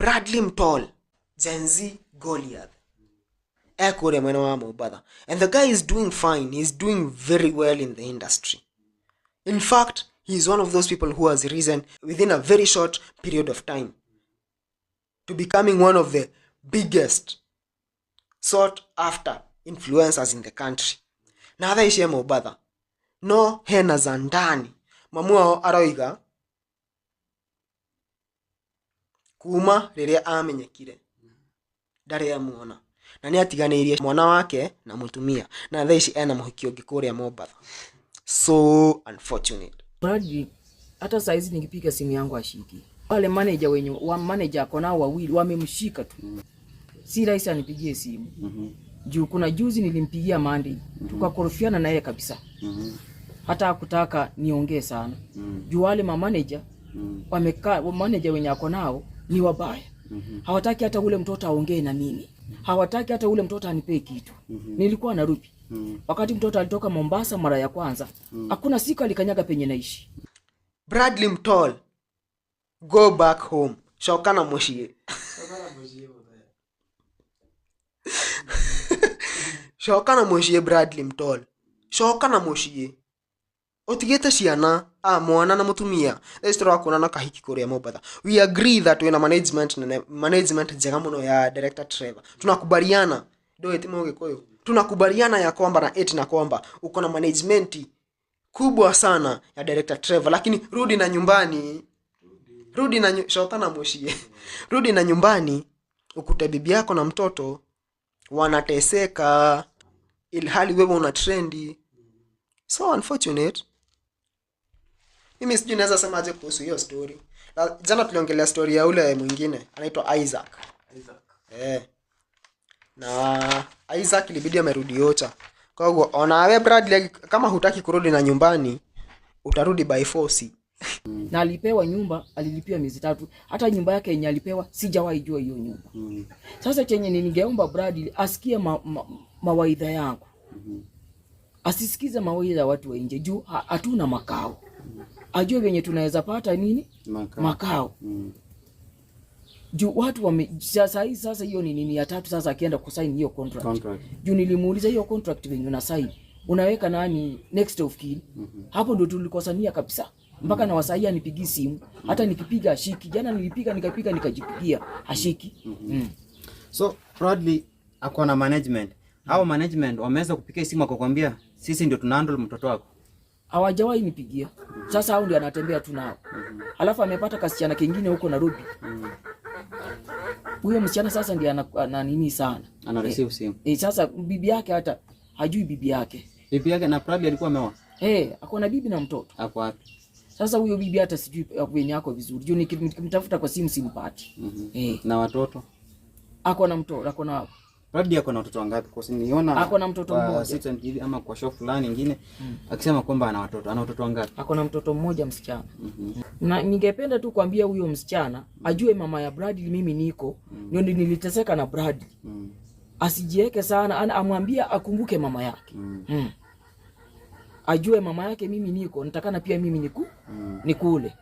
Bradley Mtol, Gen Z Goliath. Ekore mwena wa Mombasa. And the guy is doing fine. He's doing very well in the industry. In fact, he's one of those people who has risen within a very short period of time to becoming one of the biggest sought after influencers in the country. Na athaicie Mombasa. No hena za ndani. Mamu wao aroiga kuma riria amenyekire ndari amuona na ni atiganeirie mwana wake na mutumia na thaici ena muhiki ungi kuria Mombasa. So unfortunate. Bradley hata saizi ningipiga simu yangu ashiki. Wale manager wenye wa manager akona wawili wamemshika tu. Si rahisi anipigie simu. Juu kuna juzi nilimpigia Monday. Tukakorofiana na yeye kabisa. Hata hakutaka niongee sana. Juu wale manager wamekaa, manager wenye akonao ni wabaya. Hawataki hata ule mtoto aongee na mimi. Hawataki hata ule mtoto anipe kitu. Nilikuwa narudi. Wakati mtoto alitoka Mombasa mara ya kwanza, hakuna siku alikanyaga penye naishi. Bradley Mtol, go back home. Shokana moshie. Shokana moshie Bradley Mtol. Shokana moshie. Otigete ciana mwana na mutumia estro akona na kahiki kuria Mombasa. We agree that we na management njega muno ya director Trevor. Tunakubaliana ndio etimo Gikuyu. Tunakubaliana ya kwamba na eti na kwamba uko na management kubwa sana ya director Trevor, lakini rudi na nyumbani. Rudi na shokana moshie. Rudi na nyumbani ukute bibi yako na mtoto wanateseka ilhali wewe una trendi. So unfortunate. Mimi sijui naweza sema aje kuhusu hiyo story. Jana tuliongelea story ya ule mwingine anaitwa Isaac. Na Isaac ilibidi amerudi Ocha. Kwa hivyo ona wewe Bradley, kama hutaki kurudi na nyumbani utarudi by force. Na alipewa nyumba, alilipia miezi 3. Hata nyumba yake yenye alipewa sijawahi jua hiyo nyumba. Sasa chenye ningeomba Bradley asikie mawaidha yangu. Asisikize mawaidha ya watu wa nje juu hatuna makao. Ajue venye tunaweza pata nini? Makao. Juu watu sasa hiyo ni nini ya 3 sasa akienda kusign hiyo contract. Juu nilimuuliza hiyo contract venye una sign unaweka nani next of kin. Hapo ndo tulikosania kabisa. Mpaka na wasaidia anipigi simu, hata nikipiga ashiki. Jana nilipiga nikajipigia ashiki. So Bradley ako na management. Hao management wameweza kupiga simu akakwambia sisi ndio tunahandle mtoto wako. Hawajawahi nipigia. Sasa hao ndio anatembea tu nao. Alafu amepata kasichana kingine huko Nairobi. Huyo msichana sasa ndiye ana nini sana. Ana receive simu. Sasa bibi yake hata hajui bibi yake. Bibi yake na Bradley alikuwa ameoa. Ako na bibi na mtoto. Ako wapi? Sasa huyo bibi hata sijui venye yako vizuri. Juu nikimtafuta kwa simu simpati. Na watoto? Ako na mtoto, ako na Bradley ako na watoto wangapi? Kwa sababu niona ako na mtoto mmoja. Sita hivi ama kwa show fulani nyingine akisema kwamba ana watoto. Ana watoto wangapi? Ako na mtoto mmoja msichana. Na ningependa tu kuambia huyo msichana ajue mama ya Bradley mimi niko. Ndio niliteseka na Bradley. Asijiweke sana, amwambie akumbuke mama yake. Ajue mama yake mimi niko, nitakana pia mimi nikule.